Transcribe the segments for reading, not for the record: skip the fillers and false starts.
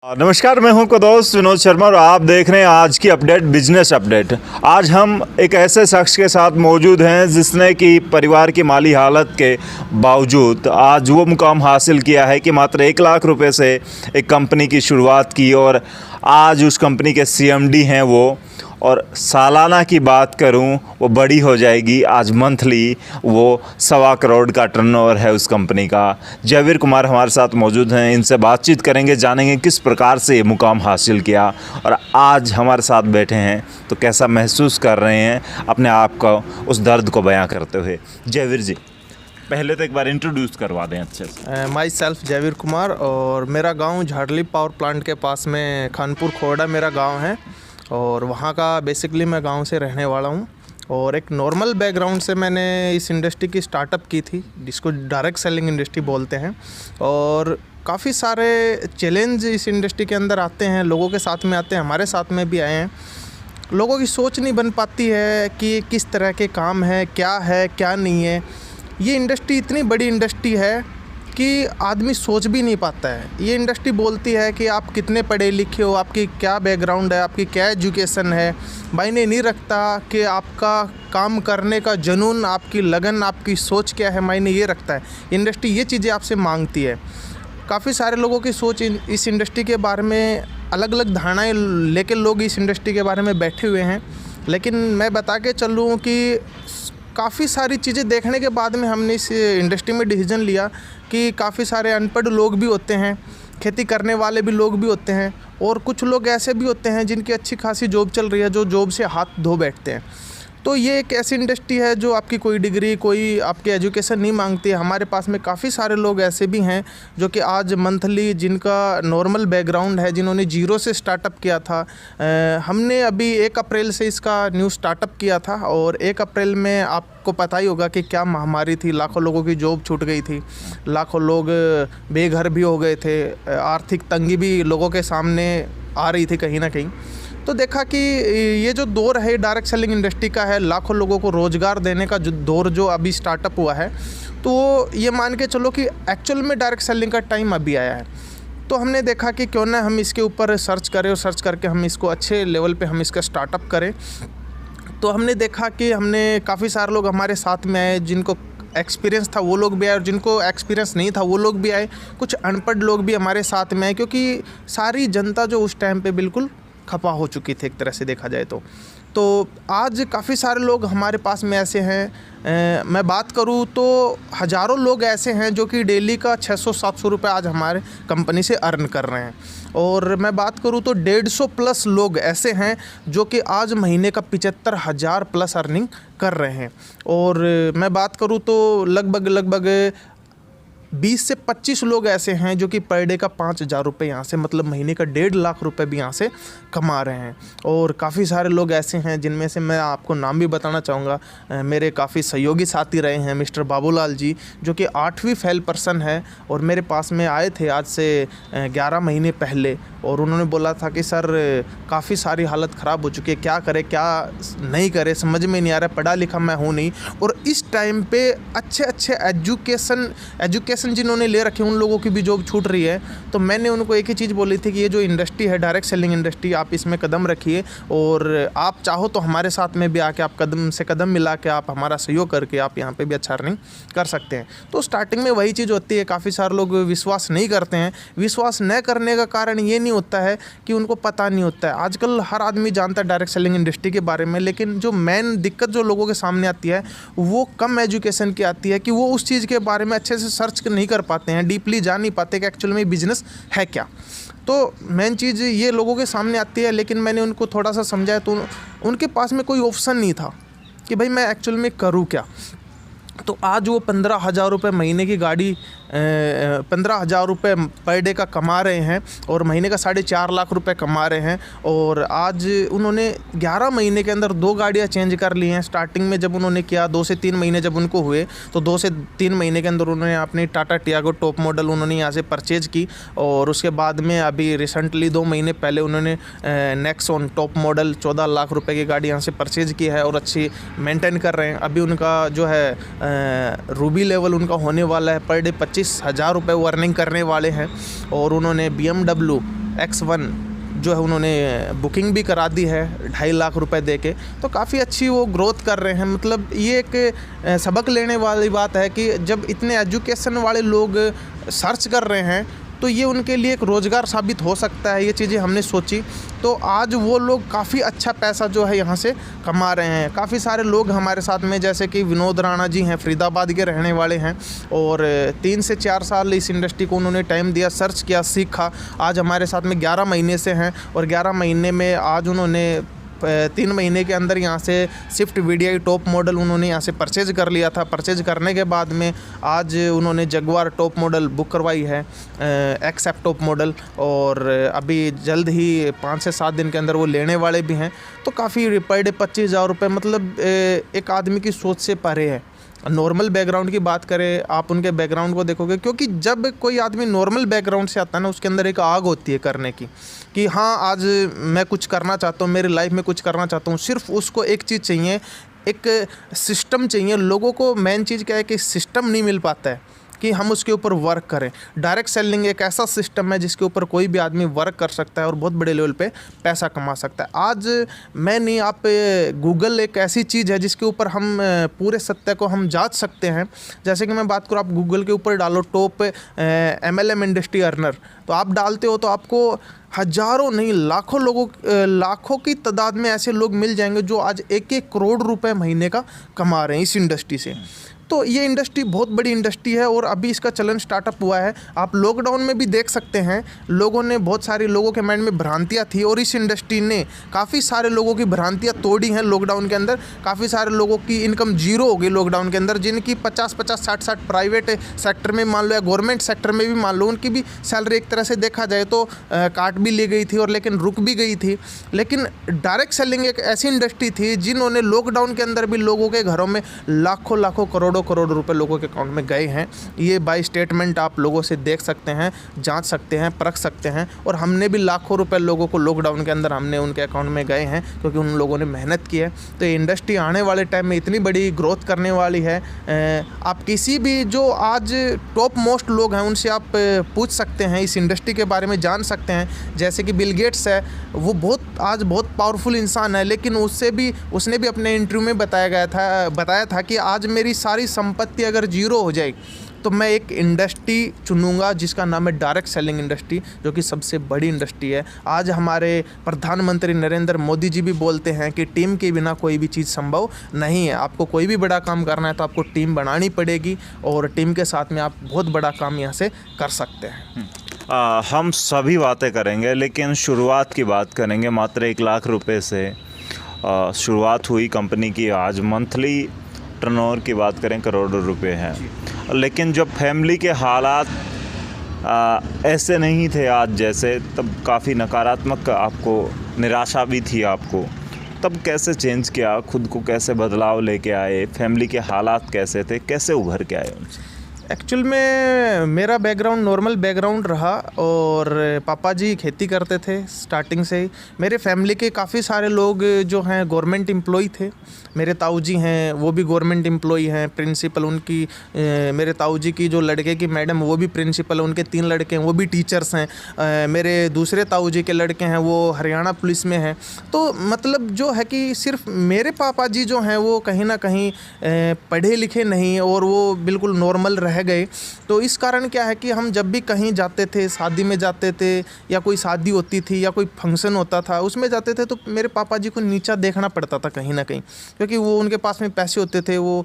नमस्कार, मैं हूं को दोस्त विनोद शर्मा और आप देख रहे हैं आज की अपडेट बिजनेस अपडेट। आज हम एक ऐसे शख्स के साथ मौजूद हैं जिसने कि परिवार की माली हालत के बावजूद आज वो मुकाम हासिल किया है कि मात्र 1 लाख रुपए से एक कंपनी की शुरुआत की और आज उस कंपनी के सीएमडी हैं वो। और सालाना की बात करूं वो बड़ी हो जाएगी, आज मंथली वो 1.25 करोड़ का टर्नओवर है उस कंपनी का। जयवीर कुमार हमारे साथ मौजूद हैं, इनसे बातचीत करेंगे, जानेंगे किस प्रकार से ये मुकाम हासिल किया और आज हमारे साथ बैठे हैं तो कैसा महसूस कर रहे हैं अपने आप को उस दर्द को बयां करते हुए। जयवीर जी, पहले तो एक बार इंट्रोड्यूस करवा दें अच्छे से। माई सेल्फ जयवीर कुमार और मेरा गांव झाड़ली पावर प्लांट के पास में खानपुर खोड़ा मेरा गांव है और वहाँ का बेसिकली मैं गांव से रहने वाला हूँ। और एक नॉर्मल बैकग्राउंड से मैंने इस इंडस्ट्री की स्टार्टअप की थी जिसको डायरेक्ट सेलिंग इंडस्ट्री बोलते हैं। और काफ़ी सारे चैलेंज इस इंडस्ट्री के अंदर आते हैं, लोगों के साथ में आते हैं, हमारे साथ में भी आए हैं। लोगों की सोच नहीं बन पाती है कि किस तरह के काम है क्या नहीं है। ये इंडस्ट्री इतनी बड़ी इंडस्ट्री है कि आदमी सोच भी नहीं पाता है। ये इंडस्ट्री बोलती है कि आप कितने पढ़े लिखे हो, आपकी क्या बैकग्राउंड है, आपकी क्या एजुकेशन है, मायने नहीं रखता कि आपका काम करने का जुनून, आपकी लगन, आपकी सोच क्या है, मायने ये रखता है। इंडस्ट्री ये चीज़ें आपसे मांगती है। काफ़ी सारे लोगों की सोच इस इंडस्ट्री के बारे में अलग अलग धारणाएँ लेकर लोग इस इंडस्ट्री के बारे में बैठे हुए हैं। लेकिन मैं बता के चलूँ कि काफ़ी सारी चीज़ें देखने के बाद में हमने इस इंडस्ट्री में डिसीजन लिया कि काफ़ी सारे अनपढ़ लोग भी होते हैं, खेती करने वाले भी लोग भी होते हैं और कुछ लोग ऐसे भी होते हैं जिनकी अच्छी खासी जॉब चल रही है, जो जॉब से हाथ धो बैठते हैं। तो ये एक ऐसी इंडस्ट्री है जो आपकी कोई डिग्री, कोई आपकी एजुकेशन नहीं मांगती है। हमारे पास में काफ़ी सारे लोग ऐसे भी हैं जो कि आज मंथली, जिनका नॉर्मल बैकग्राउंड है, जिन्होंने जीरो से स्टार्टअप किया था। हमने अभी 1 अप्रैल से इसका न्यू स्टार्टअप किया था और 1 अप्रैल में आपको पता ही होगा कि क्या महामारी थी, लाखों लोगों की जॉब छूट गई थी, लाखों लोग बेघर भी हो गए थे, आर्थिक तंगी भी लोगों के सामने आ रही थी कहीं ना कहीं। तो देखा कि ये जो दौर है डायरेक्ट सेलिंग इंडस्ट्री का है, लाखों लोगों को रोज़गार देने का जो दौर जो अभी स्टार्टअप हुआ है, तो ये मान के चलो कि एक्चुअल में डायरेक्ट सेलिंग का टाइम अभी आया है। तो हमने देखा कि क्यों ना हम इसके ऊपर सर्च करें और सर्च करके हम इसको अच्छे लेवल पे हम इसका स्टार्टअप करें। तो हमने देखा कि हमने काफ़ी सारे लोग हमारे साथ में आए, जिनको एक्सपीरियंस था वो लोग भी आए और जिनको एक्सपीरियंस नहीं था वो लोग भी आए। कुछ अनपढ़ लोग भी हमारे साथ में आए क्योंकि सारी जनता जो उस टाइम पे बिल्कुल खपा हो चुकी थी एक तरह से देखा जाए तो आज काफ़ी सारे लोग हमारे पास में ऐसे हैं। मैं बात करूं तो हज़ारों लोग ऐसे हैं जो कि डेली का 600-700 रुपये आज हमारे कंपनी से अर्न कर रहे हैं। और मैं बात करूं तो 150 प्लस लोग ऐसे हैं जो कि आज महीने का 75,000 प्लस अर्निंग कर रहे हैं। और मैं बात करूं तो लगभग 20 से 25 लोग ऐसे हैं जो कि पर डे का 5,000 रुपये यहाँ से, मतलब महीने का 1.5 लाख रुपए भी यहाँ से कमा रहे हैं। और काफ़ी सारे लोग ऐसे हैं जिनमें से मैं आपको नाम भी बताना चाहूँगा। मेरे काफ़ी सहयोगी साथी रहे हैं मिस्टर बाबूलाल जी, जो कि 8वीं फेल पर्सन है और मेरे पास में आए थे आज से 11 महीने पहले। और उन्होंने बोला था कि सर काफ़ी सारी हालत ख़राब हो चुकी है, क्या करे क्या नहीं करे, समझ में नहीं आ रहा, पढ़ा लिखा मैं हूँ नहीं। और इस टाइम पे अच्छे एजुकेशन जिन्होंने ले रखे उन लोगों की भी जॉब छूट रही है। तो मैंने उनको एक ही चीज़ बोली थी कि ये जो इंडस्ट्री है डायरेक्ट सेलिंग इंडस्ट्री, आप इसमें कदम रखिए और आप चाहो तो हमारे साथ में भी आके आप कदम से कदम मिला के आप हमारा सहयोग करके आप यहाँ पे भी अच्छा अर्निंग कर सकते हैं। तो स्टार्टिंग में वही चीज़ होती है, काफ़ी सारे लोग विश्वास नहीं करते हैं। विश्वास न करने का कारण ये नहीं होता है कि उनको पता नहीं होता है। आजकल हर आदमी जानता है डायरेक्ट सेलिंग इंडस्ट्री के बारे में, लेकिन जो मेन दिक्कत जो लोगों के सामने आती है वो कम एजुकेशन की आती है कि वो उस चीज़ के बारे में अच्छे से सर्च नहीं कर पाते हैं, डीपली जान नहीं पाते कि एक्चुअल में बिजनेस है क्या। तो मेन चीज़ ये लोगों के सामने आती है। लेकिन मैंने उनको थोड़ा सा समझाया तो उनके पास में कोई ऑप्शन नहीं था कि भाई मैं एक्चुअल में करूँ क्या। तो आज वो 15,000 रुपये महीने की गाड़ी 15,000 रुपये पर डे का कमा रहे हैं और महीने का 4.5 लाख रुपए कमा रहे हैं। और आज उन्होंने 11 महीने के अंदर 2 गाड़ियाँ चेंज कर ली हैं। स्टार्टिंग में जब उन्होंने किया 2 से 3 महीने जब उनको हुए तो 2 से 3 महीने के अंदर उन्होंने अपनी टाटा टियागो टॉप मॉडल उन्होंने यहाँ से परचेज की। और उसके बाद में अभी रिसेंटली 2 महीने पहले उन्होंने नेक्सॉन टॉप मॉडल 14 लाख रुपए की गाड़ी यहाँ से परचेज की है और अच्छी मेंटेन कर रहे हैं। अभी उनका जो है रूबी लेवल उनका होने वाला है, पर डे 25,000 रुपये वो अर्निंग करने वाले हैं। और उन्होंने BMW X1 जो है उन्होंने बुकिंग भी करा दी है 2.5 लाख रुपए दे के। तो काफ़ी अच्छी वो ग्रोथ कर रहे हैं। मतलब ये एक सबक लेने वाली बात है कि जब इतने एजुकेशन वाले लोग सर्च कर रहे हैं तो ये उनके लिए एक रोज़गार साबित हो सकता है। ये चीज़ें हमने सोची तो आज वो लोग काफ़ी अच्छा पैसा जो है यहाँ से कमा रहे हैं। काफ़ी सारे लोग हमारे साथ में, जैसे कि विनोद राणा जी हैं, फरीदाबाद के रहने वाले हैं और 3 से 4 साल इस इंडस्ट्री को उन्होंने टाइम दिया, सर्च किया, सीखा। आज हमारे साथ में 11 महीने से हैं और 11 महीने में आज उन्होंने 3 महीने के अंदर यहाँ से स्विफ्ट VDI टॉप मॉडल उन्होंने यहाँ से परचेज़ कर लिया था। परचेज़ करने के बाद में आज उन्होंने जगुआर टॉप मॉडल बुक करवाई है, XF टॉप मॉडल, और अभी जल्द ही 5 से 7 दिन के अंदर वो लेने वाले भी हैं। तो काफ़ी पर डे 25,000 रुपये, मतलब एक आदमी की सोच से परे है। नॉर्मल बैकग्राउंड की बात करें, आप उनके बैकग्राउंड को देखोगे, क्योंकि जब कोई आदमी नॉर्मल बैकग्राउंड से आता है ना, उसके अंदर एक आग होती है करने की कि हाँ आज मैं कुछ करना चाहता हूँ, मेरी लाइफ में कुछ करना चाहता हूँ। सिर्फ उसको एक चीज़ चाहिए, एक सिस्टम चाहिए। लोगों को मेन चीज़ क्या है कि सिस्टम नहीं मिल पाता है कि हम उसके ऊपर वर्क करें। डायरेक्ट सेलिंग एक ऐसा सिस्टम है जिसके ऊपर कोई भी आदमी वर्क कर सकता है और बहुत बड़े लेवल पे पैसा कमा सकता है। आज मैं नहीं, आप गूगल एक ऐसी चीज़ है जिसके ऊपर हम पूरे सत्य को हम जांच सकते हैं। जैसे कि मैं बात करूँ, आप गूगल के ऊपर डालो टॉप MLM इंडस्ट्री अर्नर, तो आप डालते हो तो आपको हज़ारों नहीं लाखों की तादाद में ऐसे लोग मिल जाएंगे जो आज 1-1 करोड़ रुपए महीने का कमा रहे हैं इस इंडस्ट्री से। तो ये इंडस्ट्री बहुत बड़ी इंडस्ट्री है और अभी इसका चलन स्टार्टअप हुआ है। आप लॉकडाउन में भी देख सकते हैं, लोगों ने, बहुत सारे लोगों के माइंड में भ्रांतियाँ थी और इस इंडस्ट्री ने काफ़ी सारे लोगों की भ्रांतियाँ तोड़ी हैं। लॉकडाउन के अंदर काफ़ी सारे लोगों की इनकम जीरो हो गई लॉकडाउन के अंदर, जिनकी 50-50, 60-60 प्राइवेट सेक्टर में मान लो या गवर्नमेंट सेक्टर में भी मान लो, उनकी भी सैलरी एक तरह से देखा जाए तो काट भी ली गई थी और लेकिन रुक भी गई थी। लेकिन डायरेक्ट सेलिंग एक ऐसी इंडस्ट्री थी जिन्होंने लॉकडाउन के अंदर भी लोगों के घरों में लाखों करोड़ रुपए लोगों के अकाउंट में गए हैं। ये बाय स्टेटमेंट आप लोगों से देख सकते हैं, जांच सकते हैं, परख सकते हैं। और हमने भी लाखों रुपए लोगों को लॉकडाउन के अंदर हमने उनके अकाउंट में गए हैं क्योंकि उन लोगों ने मेहनत की है। तो ये इंडस्ट्री आने वाले टाइम में इतनी बड़ी ग्रोथ करने वाली है। आप किसी भी जो आज टॉप मोस्ट लोग हैं उनसे आप पूछ सकते हैं, इस इंडस्ट्री के बारे में जान सकते हैं। जैसे कि बिल गेट्स है, वो आज बहुत पावरफुल इंसान है, लेकिन उसने भी अपने इंटरव्यू में बताया था कि आज मेरी सारी संपत्ति अगर जीरो हो जाए तो मैं एक इंडस्ट्री चुनूंगा जिसका नाम है डायरेक्ट सेलिंग इंडस्ट्री, जो कि सबसे बड़ी इंडस्ट्री है। आज हमारे प्रधानमंत्री नरेंद्र मोदी जी भी बोलते हैं कि टीम के बिना कोई भी चीज़ संभव नहीं है। आपको कोई भी बड़ा काम करना है तो आपको टीम बनानी पड़ेगी और टीम के साथ में आप बहुत बड़ा काम यहाँ से कर सकते हैं। हम सभी बातें करेंगे, लेकिन शुरुआत की बात करेंगे। मात्र 1 लाख रुपए से शुरुआत हुई कंपनी की। आज मंथली टर्नओवर की बात करें करोड़ों रुपए हैं, लेकिन जब फैमिली के हालात ऐसे नहीं थे आज जैसे, तब काफ़ी नकारात्मक आपको निराशा भी थी आपको। तब कैसे चेंज किया, खुद को कैसे बदलाव लेके आए, फैमिली के हालात कैसे थे, कैसे उभर के आए उनसे? एक्चुअल में मेरा बैकग्राउंड नॉर्मल बैकग्राउंड रहा और पापा जी खेती करते थे स्टार्टिंग से ही। मेरे फैमिली के काफ़ी सारे लोग जो हैं गवर्नमेंट एम्प्लॉय थे। मेरे ताऊ जी हैं, वो भी गवर्नमेंट एम्प्लॉय हैं, प्रिंसिपल उनकी। मेरे ताऊ जी की जो लड़के की मैडम, वो भी प्रिंसिपल, उनके 3 लड़के हैं, वो भी टीचर्स हैं। मेरे दूसरे ताऊ जी के लड़के हैं, वो हरियाणा पुलिस में हैं। तो मतलब जो है कि सिर्फ मेरे पापा जी जो हैं वो कहीं ना कहीं पढ़े लिखे नहीं और वो बिल्कुल नॉर्मल रह गए। तो इस कारण क्या है कि हम जब भी कहीं जाते थे, शादी में जाते थे या कोई शादी होती थी या कोई फंक्शन होता था उसमें जाते थे, तो मेरे पापा जी को नीचा देखना पड़ता था कहीं ना कहीं, क्योंकि वो उनके पास में पैसे होते थे। वो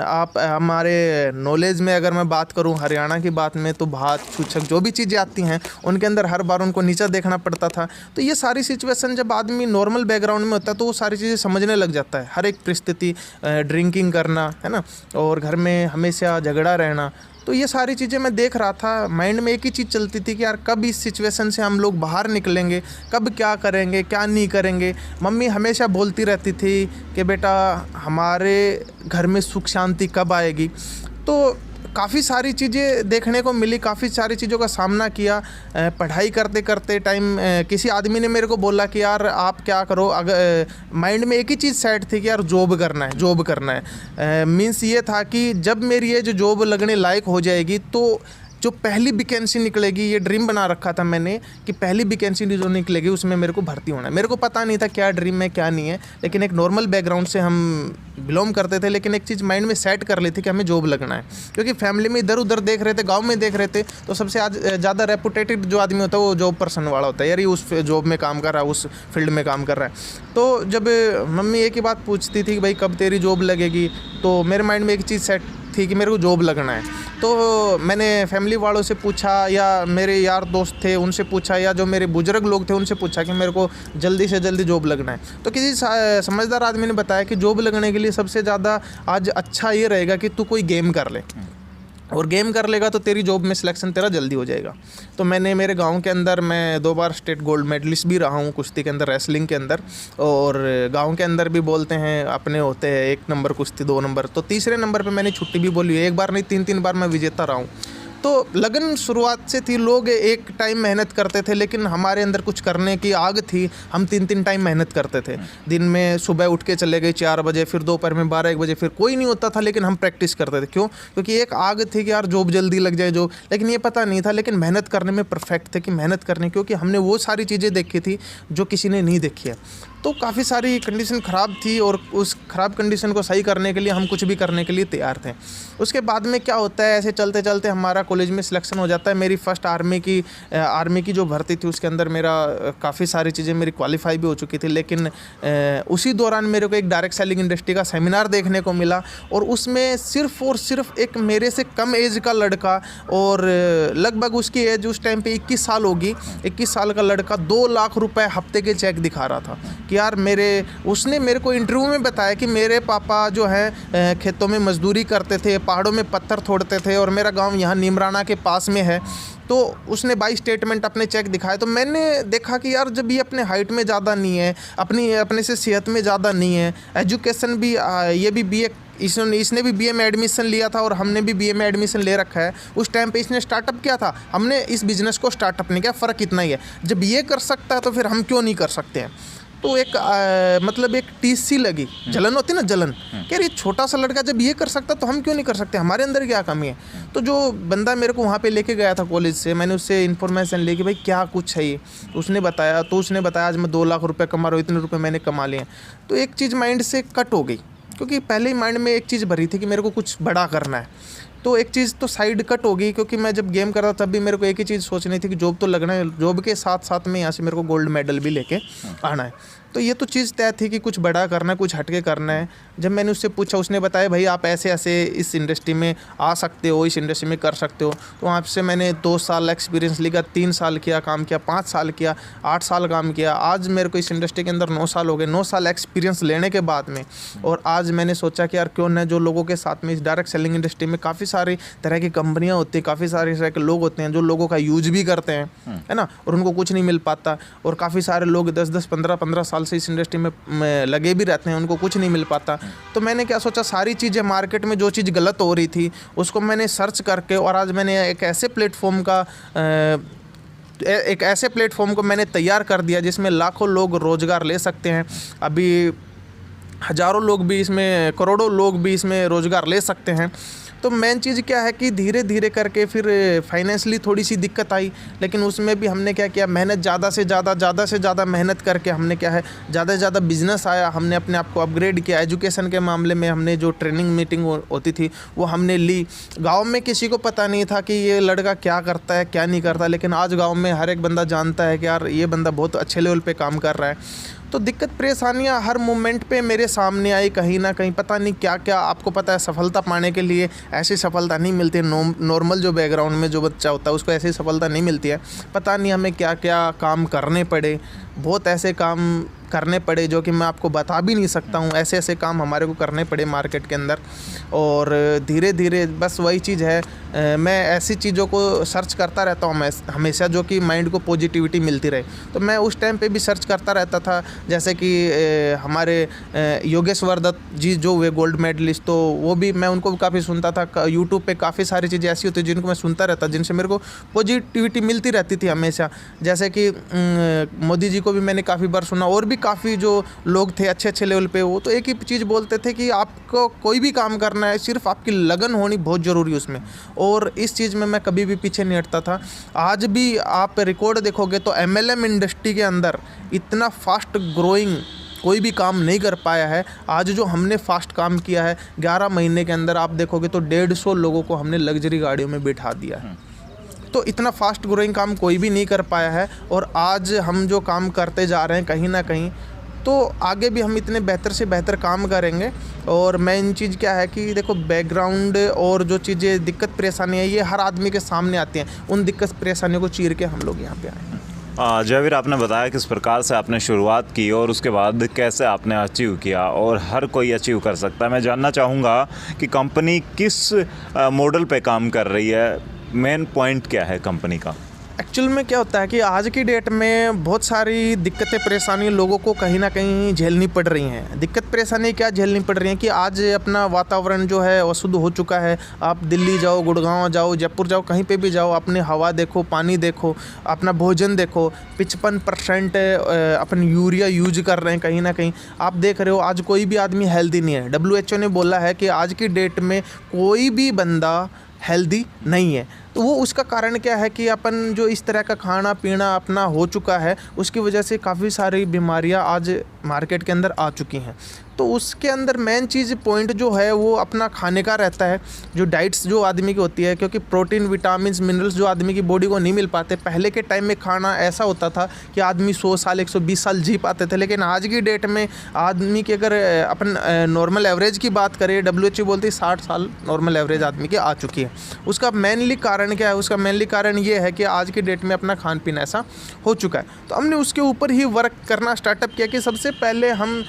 आप हमारे नॉलेज में अगर मैं बात करूं हरियाणा की बात में, तो भात छूछक जो भी चीज़ें आती हैं उनके अंदर हर बार उनको नीचा देखना पड़ता था। तो ये सारी सिचुएशन जब आदमी नॉर्मल बैकग्राउंड में होता है तो वो सारी चीज़ें समझने लग जाता है। हर एक परिस्थिति, ड्रिंकिंग करना है ना, और घर में हमेशा झगड़ा रहना, तो ये सारी चीज़ें मैं देख रहा था। माइंड में एक ही चीज़ चलती थी कि यार कब इस सिचुएशन से हम लोग बाहर निकलेंगे, कब क्या करेंगे क्या नहीं करेंगे। मम्मी हमेशा बोलती रहती थी कि बेटा हमारे घर में सुख शांति कब आएगी। तो काफ़ी सारी चीज़ें देखने को मिली, काफ़ी सारी चीज़ों का सामना किया। पढ़ाई करते करते टाइम किसी आदमी ने मेरे को बोला कि यार आप क्या करो, अगर माइंड में एक ही चीज़ सेट थी कि यार जॉब करना है। मीन्स ये था कि जब मेरी ये जो जॉब लगने लायक हो जाएगी तो जो पहली वैकेंसी निकलेगी, ये ड्रीम बना रखा था मैंने कि पहली वैकेंसी जो निकलेगी उसमें मेरे को भर्ती होना है। मेरे को पता नहीं था क्या ड्रीम है क्या नहीं है, लेकिन एक नॉर्मल बैकग्राउंड से हम बिलोंग करते थे, लेकिन एक चीज़ माइंड में सेट कर ली थी कि हमें जॉब लगना है। क्योंकि फैमिली में इधर उधर देख रहे थे, गाँव में देख रहे थे, तो सबसे आज ज़्यादा रेपुटेटेड जो आदमी होता है वो जॉब पर्सन वाला होता है, यार ये उस जॉब में काम कर रहा है, उस फील्ड में काम कर रहा है। तो जब मम्मी एक ही बात पूछती थी कि भाई कब तेरी जॉब लगेगी, तो मेरे माइंड में एक चीज़ सेट थी कि मेरे को जॉब लगना है। तो मैंने फैमिली वालों से पूछा, या मेरे यार दोस्त थे उनसे पूछा, या जो मेरे बुजुर्ग लोग थे उनसे पूछा कि मेरे को जल्दी से जल्दी जॉब लगना है। तो किसी समझदार आदमी ने बताया कि जॉब लगने के लिए सबसे ज़्यादा आज अच्छा ये रहेगा कि तू कोई गेम कर ले, और गेम कर लेगा तो तेरी जॉब में सिलेक्शन तेरा जल्दी हो जाएगा। तो मैंने मेरे गांव के अंदर मैं 2 बार स्टेट गोल्ड मेडलिस्ट भी रहा हूँ कुश्ती के अंदर, रेसलिंग के अंदर, और गांव के अंदर भी बोलते हैं अपने होते हैं 1 नंबर कुश्ती, 2 नंबर, तो तीसरे नंबर पे मैंने छुट्टी भी बोली है। 1 बार नहीं 3 बार मैं विजेता रहा हूँ। तो लगन शुरुआत से थी, लोग एक टाइम मेहनत करते थे, लेकिन हमारे अंदर कुछ करने की आग थी। हम 3 टाइम मेहनत करते थे। दिन में सुबह उठ के चले गए 4 बजे, फिर दोपहर में 12-1 बजे, फिर कोई नहीं होता था लेकिन हम प्रैक्टिस करते थे। क्यों? क्योंकि एक आग थी कि यार जॉब जल्दी लग जाए जॉब, लेकिन ये पता नहीं था, लेकिन मेहनत करने में परफेक्ट थे कि मेहनत करने, क्योंकि हमने वो सारी चीज़ें देखी थी जो किसी ने नहीं देखी है। तो काफ़ी सारी कंडीशन ख़राब थी, और उस ख़राब कंडीशन को सही करने के लिए हम कुछ भी करने के लिए तैयार थे। उसके बाद में क्या होता है, ऐसे चलते चलते हमारा कॉलेज में सिलेक्शन हो जाता है। मेरी फर्स्ट आर्मी की जो भर्ती थी उसके अंदर मेरा काफ़ी सारी चीज़ें मेरी क्वालिफाई भी हो चुकी थी, लेकिन उसी दौरान मेरे को एक डायरेक्ट सेलिंग इंडस्ट्री का सेमिनार देखने को मिला, और उसमें सिर्फ़ और सिर्फ एक मेरे से कम एज का लड़का, और लगभग उसकी एज उस टाइम पे 21 साल होगी, 21 साल का लड़का 2 लाख रुपए हफ्ते के चेक दिखा रहा था कि यार उसने मेरे को इंटरव्यू में बताया कि मेरे पापा जो है खेतों में मजदूरी करते थे, पहाड़ों में पत्थर तोड़ते थे, और मेरा गांव यहाँ नीमराना के पास में है। तो उसने 22 स्टेटमेंट अपने चेक दिखाए। तो मैंने देखा कि यार जब ये अपने हाइट में ज़्यादा नहीं है, अपने से सेहत में ज़्यादा नहीं है, एजुकेशन भी ये भी बीए, इसने भी बीए में एडमिशन लिया था और हमने भी बीए में एडमिशन ले रखा है। उस टाइम पे इसने स्टार्टअप किया था, हमने इस बिज़नेस को स्टार्टअप नहीं किया, फ़र्क इतना ही है। जब ये कर सकता है तो फिर हम क्यों नहीं कर सकते हैं? तो एक मतलब एक टीस सी लगी, जलन होती ना, जलन, कि यार ये छोटा सा लड़का जब ये कर सकता तो हम क्यों नहीं कर सकते, हमारे अंदर क्या कमी है। तो जो बंदा मेरे को वहाँ पे लेके गया था कॉलेज से, मैंने उससे इन्फॉर्मेशन ली कि भाई क्या कुछ है ये। उसने बताया आज मैं 2 लाख रुपए कमा रहा हूँ, इतने रुपए मैंने कमा लिए हैं। तो एक चीज़ माइंड से कट हो गई, क्योंकि पहले ही माइंड में एक चीज़ भरी थी कि मेरे को कुछ बड़ा करना है। तो एक चीज़ तो साइड कट हो गई, क्योंकि मैं जब गेम कर रहा था तब भी मेरे को एक ही चीज़ सोचनी थी कि जॉब तो लगना है, जॉब के साथ साथ में यहाँ से मेरे को गोल्ड मेडल भी लेके आना है। तो ये तो चीज़ तय थी कि कुछ बड़ा करना है, कुछ हटके करना है। जब मैंने उससे पूछा, उसने बताया भाई आप ऐसे ऐसे इस इंडस्ट्री में आ सकते हो, इस इंडस्ट्री में कर सकते हो। तो वहाँ से मैंने 2 साल एक्सपीरियंस लिया, 3 साल किया काम किया, 5 साल किया, 8 साल काम किया। आज मेरे को इस इंडस्ट्री के अंदर 9 साल हो गए। 9 साल एक्सपीरियंस लेने के बाद में, और आज मैंने सोचा कि यार क्यों ना जो लोगों के साथ में इस डायरेक्ट सेलिंग इंडस्ट्री में काफ़ी सारी तरह की कंपनियाँ होती हैं, काफ़ी सारे तरह के लोग होते हैं जो लोगों का यूज भी करते हैं, है ना, और उनको कुछ नहीं मिल पाता। और काफ़ी सारे लोग 10-10, 15-15 साल से इस इंडस्ट्री में लगे भी रहते हैं, उनको कुछ नहीं मिल पाता। तो मैंने क्या सोचा, सारी चीज़ें मार्केट में जो चीज़ गलत हो रही थी उसको मैंने सर्च करके, और आज मैंने एक ऐसे प्लेटफॉर्म को मैंने तैयार कर दिया जिसमें लाखों लोग रोज़गार ले सकते हैं। अभी हज़ारों लोग भी इसमें, करोड़ों लोग भी इसमें रोज़गार ले सकते हैं। तो मेन चीज़ क्या है कि धीरे धीरे करके फिर फाइनेंशियली थोड़ी सी दिक्कत आई, लेकिन उसमें भी हमने क्या किया, मेहनत ज़्यादा से ज़्यादा मेहनत करके हमने क्या है, ज़्यादा से ज़्यादा बिजनेस आया, हमने अपने आप को अपग्रेड किया। एजुकेशन के मामले में हमने जो ट्रेनिंग मीटिंग होती थी वो हमने ली। गाँव में किसी को पता नहीं था कि ये लड़का क्या करता है क्या नहीं करता, लेकिन आज गाँव में हर एक बंदा जानता है कि यार ये बंदा बहुत अच्छे लेवल पर काम कर रहा है। तो दिक्कत परेशानियाँ हर मोमेंट पे मेरे सामने आई, कहीं ना कहीं पता नहीं क्या क्या। आपको पता है सफलता पाने के लिए ऐसी सफलता नहीं मिलती है, नॉर्मल जो बैकग्राउंड में जो बच्चा होता है उसको ऐसी सफलता नहीं मिलती है। पता नहीं हमें क्या क्या काम करने पड़े, बहुत ऐसे काम करने पड़े जो कि मैं आपको बता भी नहीं सकता हूँ। ऐसे ऐसे काम हमारे को करने पड़े मार्केट के अंदर, और धीरे धीरे बस वही चीज़ है, मैं ऐसी चीज़ों को सर्च करता रहता हूँ हमेशा जो कि माइंड को पॉजिटिविटी मिलती रहे। तो मैं उस टाइम पे भी सर्च करता रहता था, जैसे कि हमारे योगेश्वर दत्त जी जो हुए गोल्ड मेडलिस्ट, तो वो भी मैं उनको काफ़ी सुनता था। यूट्यूब पे काफ़ी सारी चीज़ें ऐसी होती जिनको मैं सुनता रहता, जिनसे मेरे को पॉजिटिविटी मिलती रहती थी हमेशा। जैसे कि मोदी जी को भी मैंने काफ़ी बार सुना, और भी काफ़ी जो लोग थे अच्छे अच्छे लेवल पे, वो तो एक ही चीज़ बोलते थे कि आपको कोई भी काम करना है, सिर्फ आपकी लगन होनी बहुत ज़रूरी है उसमें। और इस चीज़ में मैं कभी भी पीछे नहीं हटता था। आज भी आप रिकॉर्ड देखोगे तो MLM इंडस्ट्री के अंदर इतना फास्ट ग्रोइंग कोई भी काम नहीं कर पाया है। आज जो हमने फास्ट काम किया है, 11 महीने के अंदर आप देखोगे तो 150 लोगों को हमने लग्जरी गाड़ियों में बिठा दिया है। तो इतना फास्ट ग्रोइंग काम कोई भी नहीं कर पाया है। और आज हम जो काम करते जा रहे हैं कहीं ना कहीं, तो आगे भी हम इतने बेहतर से बेहतर काम करेंगे। और मेन चीज़ क्या है कि देखो, बैकग्राउंड और जो चीज़ें दिक्कत परेशानी है ये हर आदमी के सामने आती हैं। उन दिक्कत परेशानियों को चीर के हम लोग यहाँ पे आए हैं। जयवीर, आपने बताया किस प्रकार से आपने शुरुआत की और उसके बाद कैसे आपने अचीव किया, और हर कोई अचीव कर सकता है। मैं जानना चाहूँगा कि कंपनी किस मॉडल पे काम कर रही है, मेन पॉइंट क्या है कंपनी का? एक्चुअल में क्या होता है कि आज की डेट में बहुत सारी दिक्कतें परेशानी लोगों को कहीं ना कहीं झेलनी पड़ रही हैं। दिक्कत परेशानी क्या झेलनी पड़ रही हैं कि आज अपना वातावरण जो है अशुद्ध हो चुका है। आप दिल्ली जाओ, गुड़गांव जाओ, जयपुर जाओ, कहीं पे भी जाओ, अपनी हवा देखो, पानी देखो, अपना भोजन देखो, 55% अपन यूरिया यूज कर रहे हैं। कहीं ना कहीं आप देख रहे हो आज कोई भी आदमी हेल्दी नहीं है। WHO ने बोला है कि आज की डेट में कोई भी बंदा हेल्दी नहीं है। तो वो उसका कारण क्या है कि अपन जो इस तरह का खाना पीना अपना हो चुका है, उसकी वजह से काफ़ी सारी बीमारियां आज मार्केट के अंदर आ चुकी हैं। तो उसके अंदर मेन चीज़ पॉइंट जो है वो अपना खाने का रहता है, जो डाइट्स जो आदमी की होती है, क्योंकि प्रोटीन, विटामिन्स, मिनरल्स जो आदमी की बॉडी को नहीं मिल पाते। पहले के टाइम में खाना ऐसा होता था कि आदमी 100 साल 120 साल जी पाते थे, लेकिन आज की डेट में आदमी की अगर अपन नॉर्मल एवरेज की बात करें, WHO बोलती है 60 साल नॉर्मल एवरेज आदमी की आ चुकी है। उसका मेनली कारण क्या है? उसका मेनली कारण ये है कि आज की डेट में अपना खान पीना ऐसा हो चुका है। तो हमने उसके ऊपर ही वर्क करना स्टार्टअप किया कि सबसे पहले हम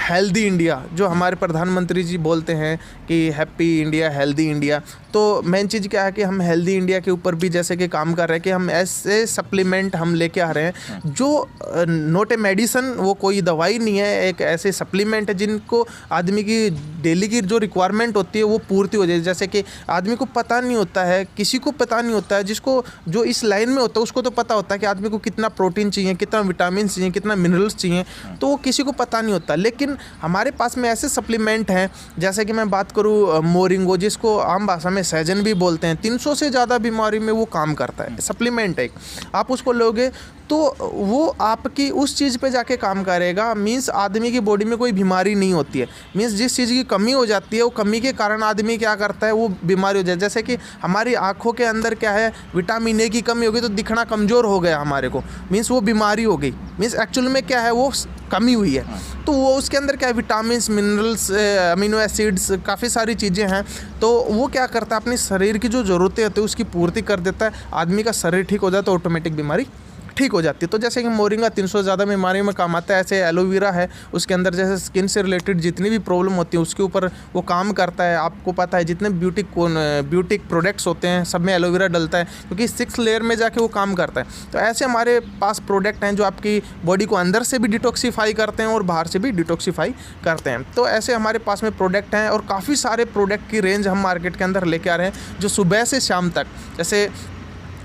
हेल्दी इंडिया, जो हमारे प्रधानमंत्री जी बोलते हैं कि हैप्पी इंडिया, हेल्दी इंडिया, तो मेन चीज़ क्या है कि हम हेल्दी इंडिया के ऊपर भी जैसे कि काम कर रहे हैं कि हम ऐसे सप्लीमेंट हम लेके आ रहे हैं जो नॉट ए मेडिसन, वो कोई दवाई नहीं है, एक ऐसे सप्लीमेंट है जिनको आदमी की डेली की जो रिक्वायरमेंट होती है वो पूर्ति हो जाए। जैसे कि आदमी को पता नहीं होता है, किसी को पता नहीं होता है, जिसको जो इस लाइन में होता है उसको तो पता होता है कि आदमी को कितना प्रोटीन चाहिए, कितना विटामिन चाहिए, कितना मिनरल्स चाहिए, तो वो किसी को पता नहीं होता। लेकिन हमारे पास में ऐसे सप्लीमेंट हैं, जैसे कि मैं बात करूँ मोरिंगो, जिसको आम भाषा में सहजन भी बोलते हैं, 300 से ज़्यादा बीमारी में वो काम करता है। सप्लीमेंट है, आप उसको लोगे तो वो आपकी उस चीज़ पे जाके काम करेगा। मीन्स आदमी की बॉडी में कोई बीमारी नहीं होती है। मीन्स जिस चीज़ की कमी हो जाती है, वो कमी के कारण आदमी क्या करता है, वो बीमारी हो जाए। जैसे कि हमारी आँखों के अंदर क्या है, विटामिन ए की कमी हो गई तो दिखना कमज़ोर हो गया हमारे को, मीन्स वो बीमारी हो गई। मीन्स एक्चुअल में क्या है, वो कमी हुई है। तो वो उसके अंदर क्या है, विटामिन्स, मिनरल्स, अमीनो एसिड्स, काफ़ी सारी चीज़ें हैं। तो वो क्या करता है, अपनी शरीर की जो ज़रूरतें होती है उसकी पूर्ति कर देता है। आदमी का शरीर ठीक हो जाता है तो ऑटोमेटिक बीमारी ठीक हो जाती है। तो जैसे कि मोरिंगा 300 से ज़्यादा बीमारियों में काम आता है, ऐसे एलोवेरा है, उसके अंदर जैसे स्किन से रिलेटेड जितनी भी प्रॉब्लम होती है उसके ऊपर वो काम करता है। आपको पता है जितने ब्यूटी प्रोडक्ट्स होते हैं सब में एलोवेरा डलता है, क्योंकि 6 लेयर में जाके वो काम करता है। तो ऐसे हमारे पास प्रोडक्ट हैं जो आपकी बॉडी को अंदर से भी डिटॉक्सीफाई करते हैं और बाहर से भी डिटॉक्सीफाई करते हैं। तो ऐसे हमारे पास में प्रोडक्ट हैं और काफ़ी सारे प्रोडक्ट की रेंज हम मार्केट के अंदर लेके आ रहे हैं, जो सुबह से शाम तक, जैसे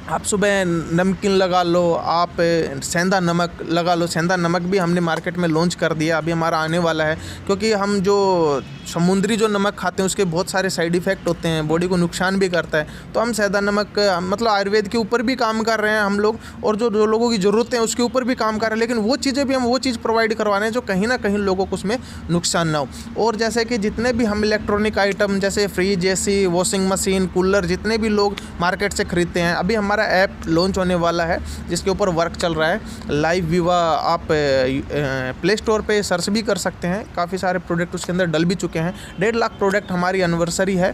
आप सुबह नमकीन लगा लो, आप सेंधा नमक लगा लो। सेंधा नमक भी हमने मार्केट में लॉन्च कर दिया, अभी हमारा आने वाला है, क्योंकि हम जो समुद्री जो नमक खाते हैं उसके बहुत सारे साइड इफ़ेक्ट होते हैं, बॉडी को नुकसान भी करता है। तो हम सेंधा नमक मतलब आयुर्वेद के ऊपर भी काम कर रहे हैं हम लोग, और जो लोगों की ज़रूरत है उसके ऊपर भी काम कर रहे हैं। लेकिन वो चीज़ें भी हम वो चीज़ प्रोवाइड करवा रहे हैं जो कहीं ना कहीं लोगों को उसमें नुकसान ना हो। और जैसे कि जितने भी हम इलेक्ट्रॉनिक आइटम जैसे fridge, AC, washing machine, cooler, जितने भी लोग मार्केट से खरीदते हैं, अभी हमारा ऐप लॉन्च होने वाला है जिसके ऊपर वर्क चल रहा है, लाइव विवा। आप प्ले स्टोर पे सर्च भी कर सकते हैं, काफ़ी सारे प्रोडक्ट उसके अंदर डल भी चुके हैं। 1.5 लाख प्रोडक्ट हमारी एनिवर्सरी है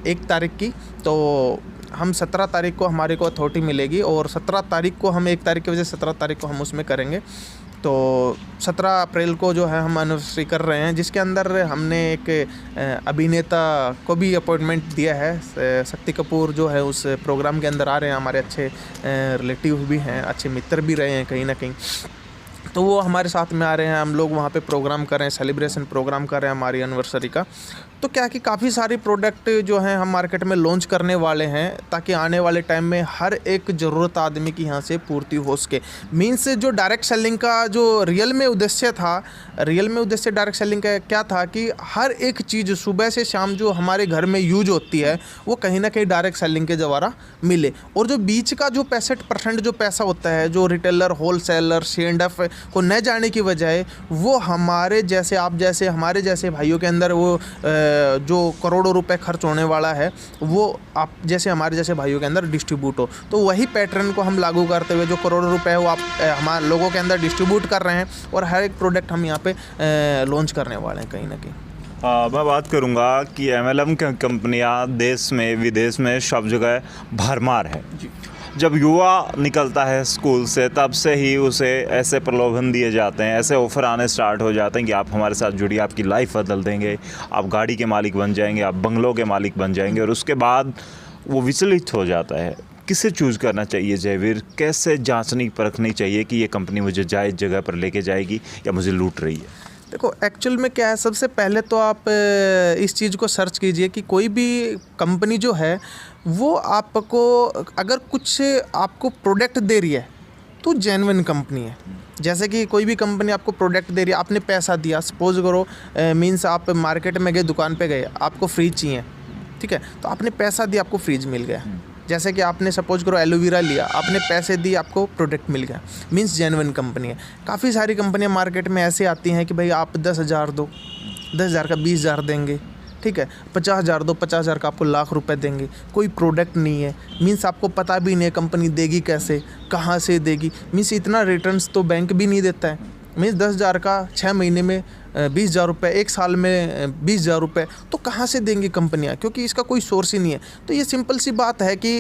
1 तारीख की, तो हम 17 तारीख को हमारे को अथॉरिटी मिलेगी, और 17 तारीख को हम 1 तारीख की वजह से 17 तारीख को हम उसमें करेंगे। तो 17 अप्रैल को जो है हम एनिवर्सरी कर रहे हैं, जिसके अंदर हमने एक अभिनेता को भी अपॉइंटमेंट दिया है। शक्ति कपूर जो है उस प्रोग्राम के अंदर आ रहे हैं, हमारे अच्छे रिलेटिव भी हैं, अच्छे मित्र भी रहे हैं कहीं ना कहीं, तो वो हमारे साथ में आ रहे हैं। हम लोग वहाँ पे प्रोग्राम कर रहे हैं, सेलिब्रेशन प्रोग्राम कर रहे हैं हमारी एनिवर्सरी का। तो क्या है कि काफ़ी सारी प्रोडक्ट जो हैं हम मार्केट में लॉन्च करने वाले हैं, ताकि आने वाले टाइम में हर एक ज़रूरत आदमी की यहाँ से पूर्ति हो सके। मीन्स जो डायरेक्ट सेलिंग का जो रियल में उद्देश्य डायरेक्ट सेलिंग का क्या था कि हर एक चीज़ सुबह से शाम जो हमारे घर में यूज होती है वो कहीं ना कहीं डायरेक्ट सेलिंग के द्वारा मिले, और जो बीच का जो 65% जो पैसा होता है जो रिटेलर, होलसेलर, C&F को न जाने की बजाय वो हमारे जैसे, आप जैसे, हमारे जैसे भाइयों के अंदर वो जो करोड़ों रुपए खर्च होने वाला है वो आप जैसे, हमारे जैसे भाइयों के अंदर डिस्ट्रीब्यूट हो। तो वही पैटर्न को हम लागू करते हुए जो करोड़ों रुपए है वो आप हमारे लोगों के अंदर डिस्ट्रीब्यूट कर रहे हैं, और हर एक प्रोडक्ट हम यहाँ पे लॉन्च करने वाले हैं कहीं ना कहीं। मैं बात करूंगा कि MLM कंपनियां देश में विदेश में सब जगह भरमार है। जब युवा निकलता है स्कूल से तब से ही उसे ऐसे प्रलोभन दिए जाते हैं, ऐसे ऑफ़र आने स्टार्ट हो जाते हैं कि आप हमारे साथ जुड़िए, आपकी लाइफ बदल देंगे, आप गाड़ी के मालिक बन जाएंगे, आप बंगलों के मालिक बन जाएंगे, और उसके बाद वो विचलित हो जाता है। किसे चूज़ करना चाहिए जयवीर? कैसे जांचनी परखनी चाहिए कि ये कंपनी मुझे जायज़ जगह पर लेके जाएगी या मुझे लूट रही है? देखो एक्चुअल में क्या है, सबसे पहले तो आप इस चीज़ को सर्च कीजिए कि कोई भी कंपनी जो है वो आपको अगर कुछ आपको प्रोडक्ट दे रही है तो जेन्युइन कंपनी है। जैसे कि कोई भी कंपनी आपको प्रोडक्ट दे रही है, आपने पैसा दिया, सपोज करो मीन्स आप मार्केट में गए, दुकान पे गए, आपको फ्रिज चाहिए, ठीक है, तो आपने पैसा दिया, आपको फ्रिज मिल गया। जैसे कि आपने सपोज करो एलोवेरा लिया, आपने पैसे दिए, आपको प्रोडक्ट मिल गया, मीन्स जेन्युइन कंपनी है। काफ़ी सारी कंपनियां मार्केट में ऐसे आती हैं कि भाई आप 10,000 दो, 10,000 का 20,000 देंगे, ठीक है, 50,000 दो, 50,000 का आपको लाख रुपए देंगे, कोई प्रोडक्ट नहीं है, मीन्स आपको पता भी नहीं है कंपनी देगी कैसे, कहाँ से देगी, मीन्स इतना रिटर्न्स तो बैंक भी नहीं देता है। मीन्स 10,000 का 6 महीने में 20,000 रुपये, 1 साल में 20,000 रुपये, तो कहाँ से देंगी कंपनियाँ, क्योंकि इसका कोई सोर्स ही नहीं है। तो ये सिंपल सी बात है कि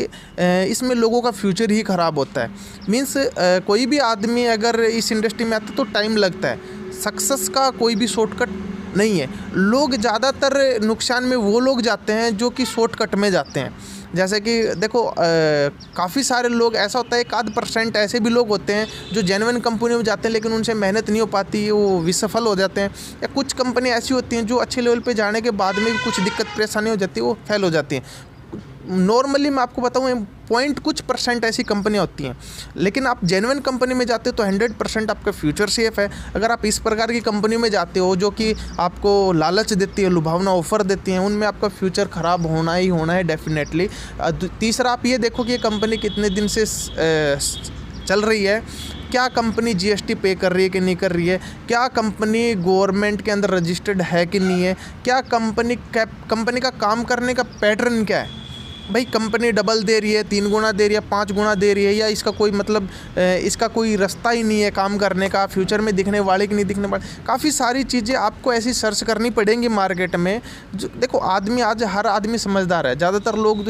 इसमें लोगों का फ्यूचर ही ख़राब होता है। मीन्स कोई भी आदमी अगर इस इंडस्ट्री में आता है तो टाइम लगता है, सक्सेस का कोई भी शॉर्टकट नहीं है। लोग ज़्यादातर नुकसान में वो लोग जाते हैं जो कि शॉर्टकट में जाते हैं। जैसे कि देखो काफ़ी सारे लोग, ऐसा होता है 1-8% ऐसे भी लोग होते हैं जो जेन्युइन कंपनी में जाते हैं लेकिन उनसे मेहनत नहीं हो पाती, वो विसफल हो जाते हैं। या कुछ कंपनी ऐसी होती हैं जो अच्छे लेवल पे जाने के बाद में भी कुछ दिक्कत परेशानी हो जाती है, वो फेल हो जाती हैं। नॉर्मली मैं आपको बताऊँ पॉइंट कुछ % ऐसी कंपनियाँ होती हैं, लेकिन आप जेन्युइन कंपनी में जाते हो तो 100% आपका फ्यूचर सेफ है। अगर आप इस प्रकार की कंपनी में जाते हो जो कि आपको लालच देती है, लुभावना ऑफर देती हैं, उनमें आपका फ्यूचर ख़राब होना ही होना है डेफिनेटली। तीसरा आप ये देखो कि ये कंपनी कितने दिन से चल रही है, क्या कंपनी GST पे कर रही है कि नहीं कर रही है, क्या कंपनी गवर्नमेंट के अंदर रजिस्टर्ड है कि नहीं है, क्या कंपनी का काम करने का पैटर्न क्या है। भाई कंपनी डबल दे रही है, 3 गुना दे रही है, 5 गुना दे रही है, या इसका कोई मतलब इसका कोई रास्ता ही नहीं है काम करने का, फ्यूचर में दिखने वाले कि नहीं दिखने वाले। काफ़ी सारी चीज़ें आपको ऐसी सर्च करनी पड़ेंगी मार्केट में। जो देखो आदमी, आज हर आदमी समझदार है। ज़्यादातर लोग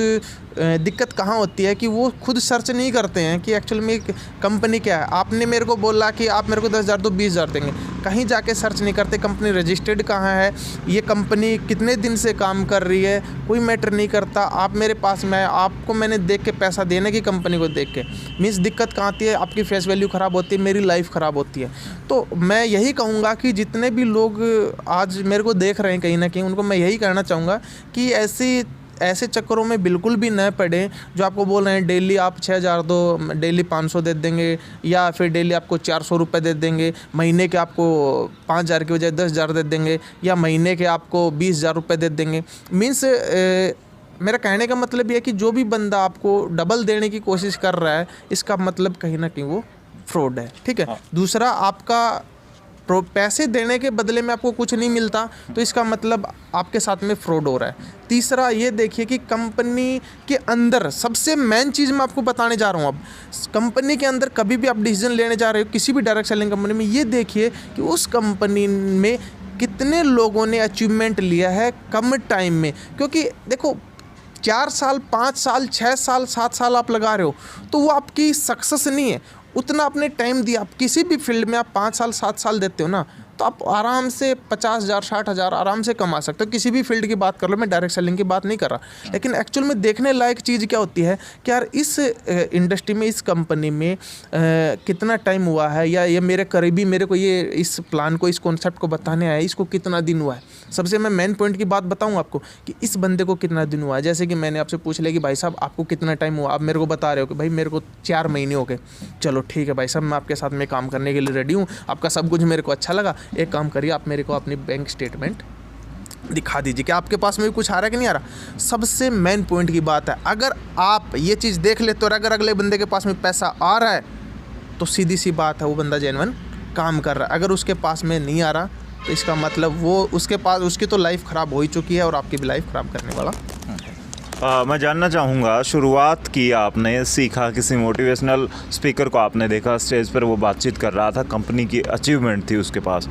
दिक्कत कहाँ होती है कि वो खुद सर्च नहीं करते हैं कि एक्चुअल में कंपनी क्या है। आपने मेरे को बोला कि आप मेरे को 10,000 दो, 20,000 देंगे, कहीं जाके सर्च नहीं करते कंपनी रजिस्टर्ड कहाँ है, ये कंपनी कितने दिन से काम कर रही है, कोई मैटर नहीं करता। आप मेरे पास में, आपको मैंने देख के पैसा देने की कंपनी को देख के, मीन्स दिक्कत कहाँ आती है, आपकी फेस वैल्यू ख़राब होती है, मेरी लाइफ ख़राब होती है। तो मैं यही कहूँगा कि जितने भी लोग आज मेरे को देख रहे हैं कहीं ना कहीं, उनको मैं यही कहना चाहूँगा कि ऐसे चक्करों में बिल्कुल भी न पड़े जो आपको बोल रहे हैं डेली आप 6,000 दो, डेली 500 दे देंगे, या फिर डेली आपको 400 रुपये दे देंगे, महीने के आपको 5,000 के बजाय 10,000 दे देंगे, या महीने के आपको 20,000 रुपये दे देंगे। मीन्स मेरा कहने का मतलब ये है कि जो भी बंदा आपको डबल देने की कोशिश कर रहा है, इसका मतलब कहीं ना कहीं वो फ्रॉड है, ठीक है। दूसरा, आपका पैसे देने के बदले में आपको कुछ नहीं मिलता, तो इसका मतलब आपके साथ में फ्रॉड हो रहा है। तीसरा, ये देखिए कि कंपनी के अंदर सबसे मेन चीज़ मैं आपको बताने जा रहा हूँ। अब कंपनी के अंदर कभी भी आप डिसीजन लेने जा रहे हो किसी भी डायरेक्ट सेलिंग कंपनी में, ये देखिए कि उस कंपनी में कितने लोगों ने अचीवमेंट लिया है कम टाइम में। क्योंकि देखो 4 साल, 5 साल, 6 साल, 7 साल आप लगा रहे हो तो वो आपकी सक्सेस नहीं है। उतना आपने टाइम दिया, आप किसी भी फील्ड में आप 5 साल 7 साल देते हो ना, तो आप आराम से 50,000 60,000 आराम से कमा सकते हो। किसी भी फील्ड की बात कर लो, मैं डायरेक्ट सेलिंग की बात नहीं कर रहा, लेकिन एक्चुअल में देखने लायक चीज़ क्या होती है कि यार इस इंडस्ट्री में, इस कंपनी में कितना टाइम हुआ है, या ये मेरे करीबी मेरे को ये इस प्लान को, इस कॉन्सेप्ट को बताने आया, इसको कितना दिन हुआ है। सबसे मैं मेन पॉइंट की बात बताऊं आपको कि इस बंदे को कितना दिन हुआ है। जैसे कि मैंने आपसे पूछ लिया कि भाई साहब आपको कितना टाइम हुआ, आप मेरे को बता रहे हो कि भाई मेरे को 4 महीने हो गए। चलो ठीक है भाई साहब, मैं आपके साथ में काम करने के लिए रेडी हूँ, आपका सब कुछ मेरे को अच्छा लगा। एक काम करिए, आप मेरे को अपनी बैंक स्टेटमेंट दिखा दीजिए कि आपके पास में भी कुछ आ रहा है कि नहीं आ रहा। सबसे मेन पॉइंट की बात है, अगर आप ये चीज़ देख लेते हो और अगर अगले बंदे के पास में पैसा आ रहा है तो सीधी सी बात है वो बंदा जेन्युइन काम कर रहा है। अगर उसके पास में नहीं आ रहा तो इसका मतलब वो उसके पास, उसकी तो लाइफ ख़राब हो ही चुकी है और आपकी भी लाइफ ख़राब करने वाला। मैं जानना चाहूँगा, शुरुआत की आपने, सीखा, किसी मोटिवेशनल स्पीकर को आपने देखा स्टेज पर, वो बातचीत कर रहा था, कंपनी की अचीवमेंट थी उसके पास,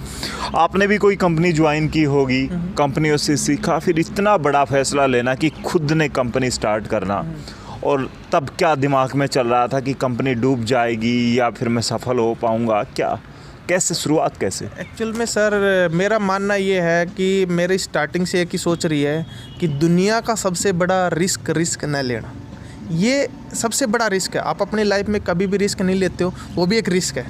आपने भी कोई कंपनी ज्वाइन की होगी, कंपनियों से सीखा, फिर इतना बड़ा फैसला लेना कि खुद ने कंपनी स्टार्ट करना, और तब क्या दिमाग में चल रहा था कि कंपनी डूब जाएगी या फिर मैं सफल हो पाऊँगा, क्या कैसे शुरुआत कैसे? एक्चुअल में सर मेरा मानना ये है कि मेरी स्टार्टिंग से एक ही सोच रही है कि दुनिया का सबसे बड़ा रिस्क न लेना, ये सबसे बड़ा रिस्क है। आप अपनी लाइफ में कभी भी रिस्क नहीं लेते हो, वो भी एक रिस्क है।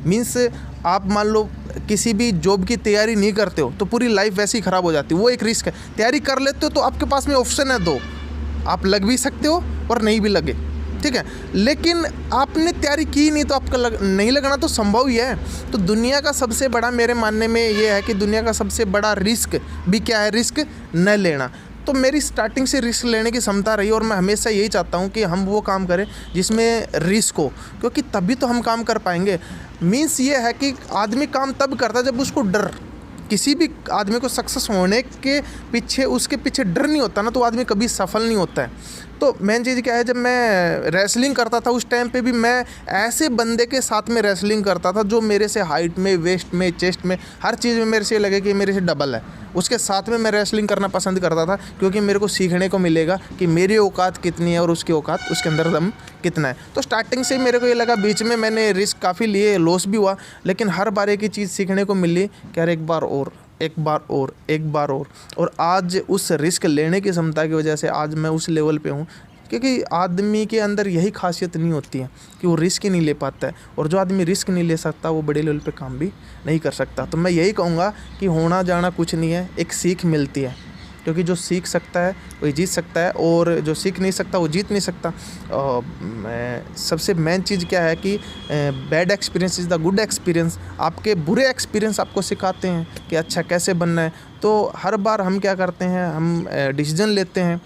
मीन्स आप मान लो किसी भी जॉब की तैयारी नहीं करते हो तो पूरी लाइफ वैसे ही ख़राब हो जाती है, वो एक रिस्क है। तैयारी कर लेते हो तो आपके पास में ऑप्शन है दो, आप लग भी सकते हो और नहीं भी लगे, ठीक है। लेकिन आपने तैयारी की नहीं तो आपका नहीं लगना तो संभव ही है। तो दुनिया का सबसे बड़ा, मेरे मानने में ये है कि दुनिया का सबसे बड़ा रिस्क भी क्या है, रिस्क न लेना। तो मेरी स्टार्टिंग से रिस्क लेने की क्षमता रही और मैं हमेशा यही चाहता हूँ कि हम वो काम करें जिसमें रिस्क हो, क्योंकि तभी तो हम काम कर पाएंगे। मीन्स ये है कि आदमी काम तब करता है जब उसको डर, किसी भी आदमी को सक्सेस होने के पीछे, उसके पीछे डर नहीं होता ना, तो आदमी कभी सफल नहीं होता है। तो मेन चीज़ क्या है, जब मैं रेसलिंग करता था उस टाइम पे भी मैं ऐसे बंदे के साथ में रेसलिंग करता था जो मेरे से हाइट में, वेस्ट में, चेस्ट में, हर चीज़ में मेरे से लगे कि मेरे से डबल है। उसके साथ में मैं रेसलिंग करना पसंद करता था, क्योंकि मेरे को सीखने को मिलेगा कि मेरी औकात कितनी है और उसकी औकात, उसके अंदर दम कितना है। तो स्टार्टिंग से ही मेरे को ये लगा, बीच में मैंने रिस्क काफ़ी लिए, लॉस भी हुआ, लेकिन हर बार एक ही चीज़ सीखने को मिली कि यार एक बार और, एक बार और, एक बार और आज उस रिस्क लेने की क्षमता की वजह से आज मैं उस लेवल पे हूँ। क्योंकि आदमी के अंदर यही खासियत नहीं होती है कि वो रिस्क ही नहीं ले पाता है, और जो आदमी रिस्क नहीं ले सकता वो बड़े लेवल पे काम भी नहीं कर सकता। तो मैं यही कहूँगा कि होना जाना कुछ नहीं है, एक सीख मिलती है, क्योंकि जो सीख सकता है वही जीत सकता है और जो सीख नहीं सकता वो जीत नहीं सकता। सबसे मेन चीज़ क्या है कि bad experience is the good experience. आपके बुरे एक्सपीरियंस आपको सिखाते हैं कि अच्छा कैसे बनना है। तो हर बार हम क्या करते हैं, हम डिसीजन लेते हैं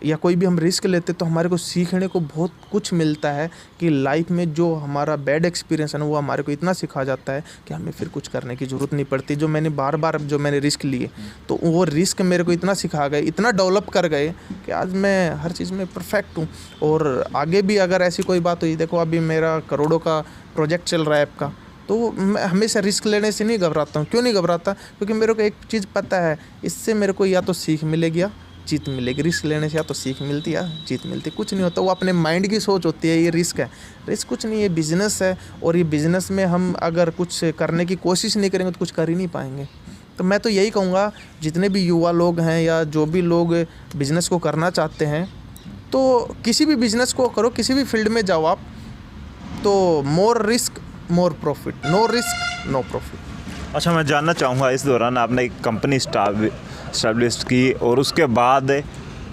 या कोई भी हम रिस्क लेते तो हमारे को सीखने को बहुत कुछ मिलता है कि लाइफ में जो हमारा बैड एक्सपीरियंस है ना, वो हमारे को इतना सिखा जाता है कि हमें फिर कुछ करने की ज़रूरत नहीं पड़ती। जो मैंने बार बार जो मैंने रिस्क लिए तो वो रिस्क मेरे को इतना सिखा गए, इतना डेवलप कर गए कि आज मैं हर चीज़ में परफेक्ट हूँ। और आगे भी अगर ऐसी कोई बात हुई, देखो अभी मेरा करोड़ों का प्रोजेक्ट चल रहा है ऐप का, तो मैं हमेशा रिस्क लेने से नहीं घबराता हूँ। क्यों नहीं घबराता? क्योंकि मेरे को एक चीज़ पता है, इससे मेरे को या तो सीख मिलेगी या जीत मिलेगी। रिस्क लेने से या तो सीख मिलती है या जीत मिलती है, कुछ नहीं होता। वो अपने माइंड की सोच होती है, ये रिस्क है, रिस्क कुछ नहीं है, बिजनेस है। और ये बिज़नेस में हम अगर कुछ करने की कोशिश नहीं करेंगे तो कुछ कर ही नहीं पाएंगे। तो मैं तो यही कहूँगा, जितने भी युवा लोग हैं या जो भी लोग बिज़नेस को करना चाहते हैं, तो किसी भी बिज़नेस को करो, किसी भी फील्ड में जाओ आप, तो more risk more profit, no risk no profit. अच्छा, मैं जानना चाहूँगा, इस दौरान आपने एक कंपनी स्टैब्लिश की और उसके बाद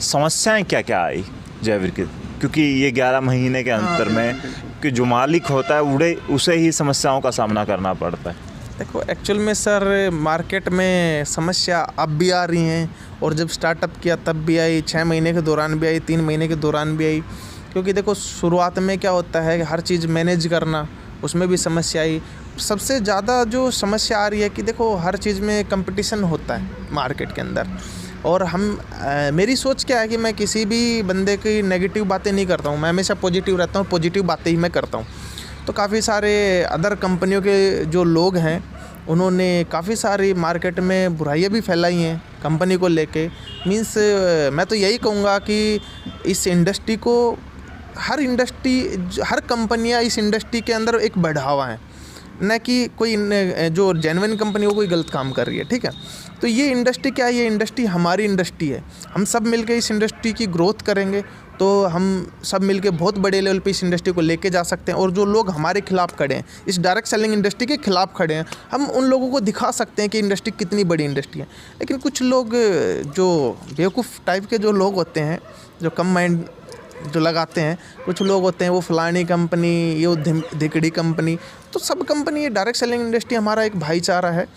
समस्याएं क्या क्या आई जयवीर की? क्योंकि ये 11 महीने के अंतर में कि जो मालिक होता है उसे ही समस्याओं का सामना करना पड़ता है। देखो एक्चुअल में सर मार्केट में समस्या अब भी आ रही हैं, और जब स्टार्टअप किया तब भी आई, 6 महीने के दौरान भी आई, 3 महीने के दौरान भी आई। क्योंकि देखो शुरुआत में क्या होता है, हर चीज़ मैनेज करना, उसमें भी समस्या आई। सबसे ज़्यादा जो समस्या आ रही है कि देखो हर चीज़ में कंपटीशन होता है मार्केट के अंदर, और मेरी सोच क्या है कि मैं किसी भी बंदे की नेगेटिव बातें नहीं करता हूँ, मैं हमेशा पॉजिटिव रहता हूँ, पॉजिटिव बातें ही मैं करता हूँ। तो काफ़ी सारे अदर कंपनियों के जो लोग हैं उन्होंने काफ़ी सारी मार्केट में बुराइयाँ भी फैलाई हैं कंपनी को लेके। मीन्स मैं तो यही कहूँगा कि इस इंडस्ट्री को, हर कंपनियाँ इस इंडस्ट्री के अंदर एक बढ़ावा है। न कि कोई जो जेन्युइन कंपनी वो कोई गलत काम कर रही है, ठीक है। तो ये इंडस्ट्री क्या है, ये इंडस्ट्री हमारी इंडस्ट्री है। हम सब मिलके इस इंडस्ट्री की ग्रोथ करेंगे तो हम सब मिलके बहुत बड़े लेवल पे इस इंडस्ट्री को लेके जा सकते हैं। और जो लोग हमारे खिलाफ खड़े हैं, इस डायरेक्ट सेलिंग इंडस्ट्री के खिलाफ खड़े हैं, हम उन लोगों को दिखा सकते हैं कि इंडस्ट्री कितनी बड़ी इंडस्ट्री है। लेकिन कुछ लोग जो बेवकूफ़ टाइप के जो लोग होते हैं, जो कम माइंड जो लगाते हैं, कुछ लोग होते हैं वो फलानी कंपनी, ये धिकड़ी कंपनी, तो सब कंपनी, ये डायरेक्ट सेलिंग इंडस्ट्री हमारा एक भाईचारा है।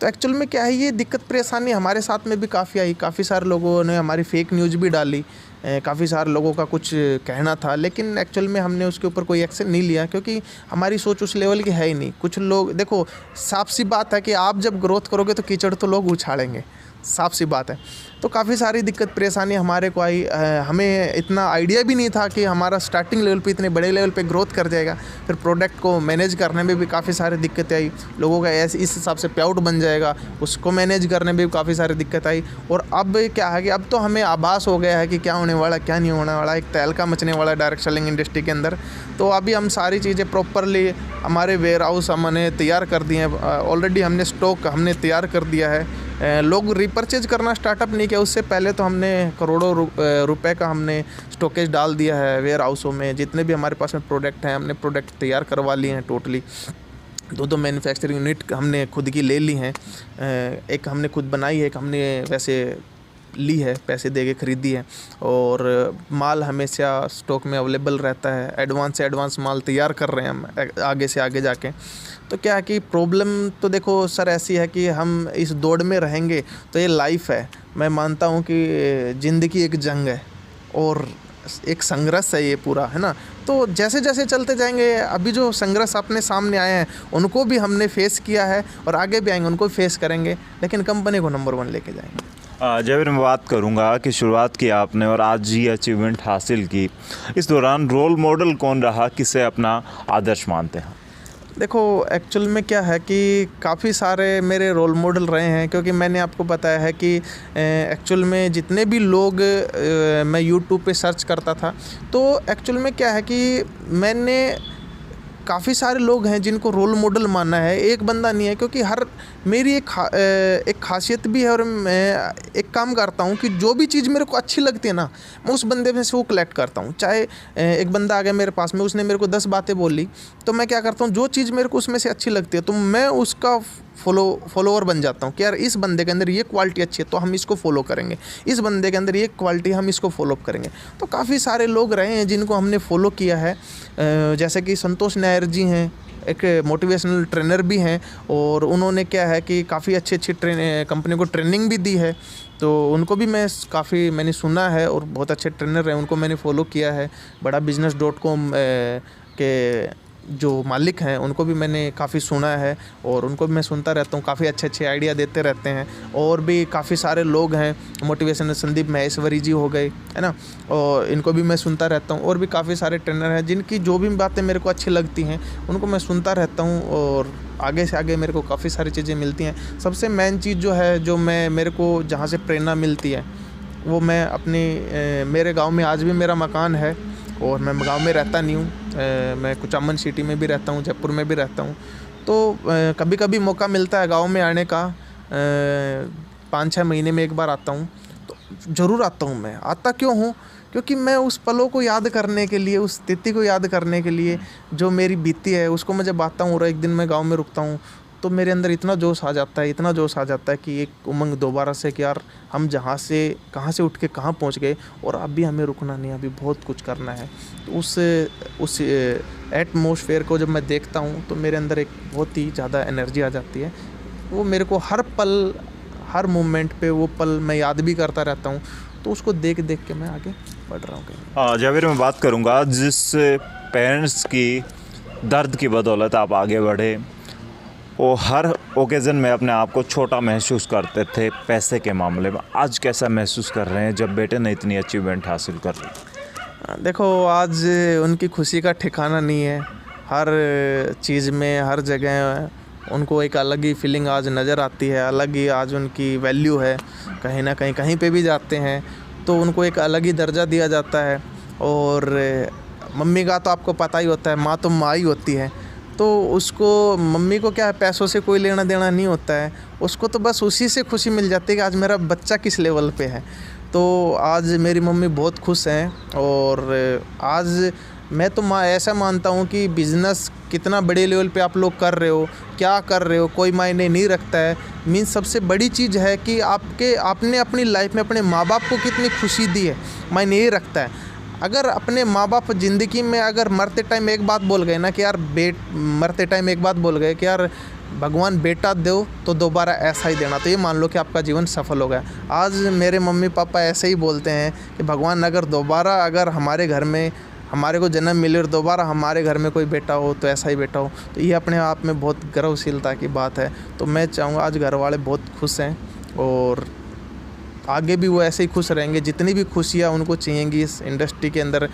तो एक्चुअल में क्या है, ये दिक्कत परेशानी हमारे साथ में भी काफ़ी आई। काफ़ी सारे लोगों ने हमारी फेक न्यूज़ भी डाली, काफ़ी सारे लोगों का कुछ कहना था, लेकिन एक्चुअल में हमने उसके ऊपर कोई एक्शन नहीं लिया क्योंकि हमारी सोच उस लेवल की है ही नहीं। कुछ लोग, देखो साफ सी बात है कि आप जब ग्रोथ करोगे तो कीचड़ तो लोग उछालेंगे, साफ सी बात है। तो काफ़ी सारी दिक्कत परेशानी हमारे को आई। हमें इतना आइडिया भी नहीं था कि हमारा स्टार्टिंग लेवल पे इतने बड़े लेवल पे ग्रोथ कर जाएगा। फिर प्रोडक्ट को मैनेज करने में भी काफ़ी सारी दिक्कतें आई, लोगों का ऐसे इस हिसाब से पेआउट बन जाएगा, उसको मैनेज करने में भी काफ़ी सारी दिक्कत आई। और अब क्या है कि अब तो हमें आभास हो गया है कि क्या होने वाला क्या नहीं होने वाला, एक तहलका मचने वाला डायरेक्ट सेलिंग इंडस्ट्री के अंदर। तो अभी हम सारी चीज़ें प्रॉपरली, हमारे वेयर हाउस हमने तैयार कर दिए हैं, ऑलरेडी हमने स्टॉक हमने तैयार कर दिया है। लोग रिपर्चेज करना स्टार्टअप नहीं किया, उससे पहले तो हमने करोड़ों रुपए का हमने स्टॉकेज डाल दिया है वेयर हाउसों में। जितने भी हमारे पास में प्रोडक्ट हैं, हमने प्रोडक्ट तैयार करवा लिए हैं टोटली। दो मैन्युफैक्चरिंग यूनिट हमने खुद की ले ली हैं, एक हमने खुद बनाई है, एक हमने वैसे ली है, पैसे दे के ख़रीदी है। और माल हमेशा स्टॉक में अवेलेबल रहता है, एडवांस से एडवांस माल तैयार कर रहे हैं हम आगे से आगे जाके। तो क्या है कि प्रॉब्लम तो देखो सर ऐसी है कि हम इस दौड़ में रहेंगे तो ये लाइफ है। मैं मानता हूँ कि ज़िंदगी एक जंग है और एक संघर्ष है ये पूरा, है ना। तो जैसे जैसे चलते जाएंगे, अभी जो संघर्ष अपने सामने आए हैं उनको भी हमने फेस किया है और आगे भी आएंगे, उनको फेस करेंगे, लेकिन कंपनी को नंबर 1 लेके जाएंगे। जाबिर, मैं बात करूंगा कि शुरुआत की आपने और आज ये अचीवमेंट हासिल की, इस दौरान रोल मॉडल कौन रहा, किसे अपना आदर्श मानते हैं? देखो एक्चुअल में क्या है कि काफ़ी सारे मेरे रोल मॉडल रहे हैं, क्योंकि मैंने आपको बताया है कि एक्चुअल में जितने भी लोग मैं यूट्यूब पे सर्च करता था, तो एक्चुअल में क्या है कि मैंने काफ़ी सारे लोग हैं जिनको रोल मॉडल मानना है, एक बंदा नहीं है। क्योंकि हर मेरी एक खासियत भी है और मैं एक काम करता हूँ कि जो भी चीज़ मेरे को अच्छी लगती है ना, मैं उस बंदे में से वो कलेक्ट करता हूँ। चाहे एक बंदा आ गया मेरे पास में, उसने मेरे को 10 बातें बोली, तो मैं क्या करता हूँ, जो चीज़ मेरे को उसमें से अच्छी लगती है तो मैं उसका फॉलोअर बन जाता हूँ कि यार इस बंदे के अंदर ये क्वालिटी अच्छी है तो हम इसको फॉलो करेंगे, इस बंदे के अंदर ये क्वालिटी हम इसको फॉलो करेंगे। तो काफ़ी सारे लोग रहे हैं जिनको हमने फॉलो किया है, जैसे कि संतोष नायर जी हैं, एक मोटिवेशनल ट्रेनर भी हैं, और उन्होंने क्या है कि काफ़ी अच्छी कंपनी को ट्रेनिंग भी दी है। तो उनको भी मैंने सुना है और बहुत अच्छे ट्रेनर हैं, उनको मैंने फॉलो किया है। बड़ा business.com के जो मालिक हैं उनको भी मैंने काफ़ी सुना है और उनको भी मैं सुनता रहता हूँ, काफ़ी अच्छे अच्छे आइडिया देते रहते हैं। और भी काफ़ी सारे लोग हैं, मोटिवेशनल संदीप महेश्वरी जी हो गए, है ना, और इनको भी मैं सुनता रहता हूँ। और भी काफ़ी सारे ट्रेनर हैं जिनकी जो भी बातें मेरे को अच्छी लगती हैं उनको मैं सुनता रहता हूँ और आगे से आगे मेरे को काफ़ी सारी चीज़ें मिलती हैं। सबसे मेन चीज़ जो है, जो मेरे को जहाँ से प्रेरणा मिलती है, वो मैं मेरे गाँव में आज भी मेरा मकान है और मैं गांव में रहता नहीं हूँ, मैं कुचामन सिटी में भी रहता हूँ, जयपुर में भी रहता हूँ। तो कभी कभी मौका मिलता है गांव में आने का, 5-6 महीने में एक बार आता हूँ, तो ज़रूर आता हूँ। मैं आता क्यों हूँ, क्योंकि मैं उस पलों को याद करने के लिए, उस स्थिति को याद करने के लिए जो मेरी बीती है उसको मैं जब आता हूँ और एक दिन मैं गाँव में रुकता हूँ तो मेरे अंदर इतना जोश आ जाता है, इतना जोश आ जाता है कि एक उमंग दोबारा से कि यार हम कहाँ से उठ के कहाँ पहुँच गए और अभी हमें रुकना नहीं, अभी बहुत कुछ करना है। तो उस एटमॉस्फेयर को जब मैं देखता हूँ तो मेरे अंदर एक बहुत ही ज़्यादा एनर्जी आ जाती है। वो मेरे को हर पल, हर मोमेंट पे वो पल मैं याद भी करता रहता हूँ, तो उसको देख देख के मैं आगे बढ़ रहा हूँ। जाबिर, मैं बात करूँगा जिस पेरेंट्स की दर्द की बदौलत आप आगे बढ़े, वो हर ओकेज़न में अपने आप को छोटा महसूस करते थे पैसे के मामले में, आज कैसा महसूस कर रहे हैं जब बेटे ने इतनी अचीवमेंट हासिल कर ली? देखो आज उनकी खुशी का ठिकाना नहीं है, हर चीज़ में, हर जगह उनको एक अलग ही फीलिंग आज नज़र आती है, अलग ही आज उनकी वैल्यू है। कहीं ना कहीं पे भी जाते हैं तो उनको एक अलग ही दर्जा दिया जाता है। और मम्मी का तो आपको पता ही होता है, माँ तो माँ ही होती है। तो उसको मम्मी को क्या है, पैसों से कोई लेना देना नहीं होता है, उसको तो बस उसी से खुशी मिल जाती है कि आज मेरा बच्चा किस लेवल पे है। तो आज मेरी मम्मी बहुत खुश हैं। और आज मैं तो ऐसा मानता हूँ कि बिज़नेस कितना बड़े लेवल पे आप लोग कर रहे हो, क्या कर रहे हो, कोई मायने नहीं रखता है। मीन्स सबसे बड़ी चीज़ है कि आपने अपनी लाइफ में अपने माँ बाप को कितनी खुशी दी है, मायने ये रखता है। अगर अपने माँ बाप ज़िंदगी में अगर मरते टाइम एक बात बोल गए ना कि यार मरते टाइम एक बात बोल गए कि यार भगवान बेटा दो तो दोबारा ऐसा ही देना, तो ये मान लो कि आपका जीवन सफल हो गया। आज मेरे मम्मी पापा ऐसे ही बोलते हैं कि भगवान अगर दोबारा अगर हमारे घर में हमारे को जन्म मिले और दोबारा हमारे घर में कोई बेटा हो तो ऐसा ही बेटा हो, तो ये अपने आप में बहुत गर्वशीलता की बात है। तो मैं चाहूँगा आज घर वाले बहुत खुश हैं और आगे भी वो ऐसे ही खुश रहेंगे। जितनी भी खुशियाँ उनको चाहिएंगी इस इंडस्ट्री के अंदर,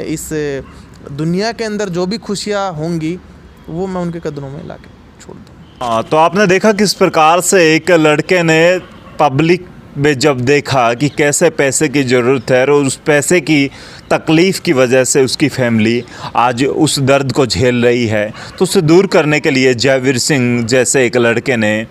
इस दुनिया के अंदर जो भी खुशियाँ होंगी वो मैं उनके कदमों में ला के छोड़ दूँ। हाँ, तो आपने देखा किस प्रकार से एक लड़के ने पब्लिक में जब देखा कि कैसे पैसे की ज़रूरत है और उस पैसे की तकलीफ़ की वजह से उसकी फैमिली आज उस दर्द को झेल रही है, तो उसे दूर करने के लिए जयवीर सिंह जैसे एक लड़के ने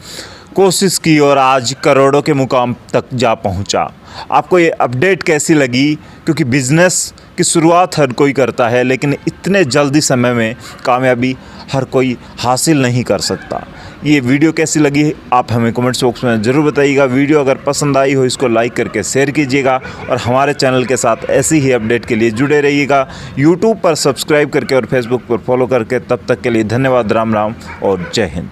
कोशिश की और आज करोड़ों के मुकाम तक जा पहुंचा। आपको ये अपडेट कैसी लगी? क्योंकि बिज़नेस की शुरुआत हर कोई करता है, लेकिन इतने जल्दी समय में कामयाबी हर कोई हासिल नहीं कर सकता। ये वीडियो कैसी लगी आप हमें कमेंट्स बॉक्स में ज़रूर बताइएगा। वीडियो अगर पसंद आई हो इसको लाइक करके शेयर कीजिएगा और हमारे चैनल के साथ ऐसी ही अपडेट के लिए जुड़े रहिएगा। यूट्यूब पर सब्सक्राइब करके और फेसबुक पर फॉलो करके। तब तक के लिए धन्यवाद। राम राम और जय हिंद।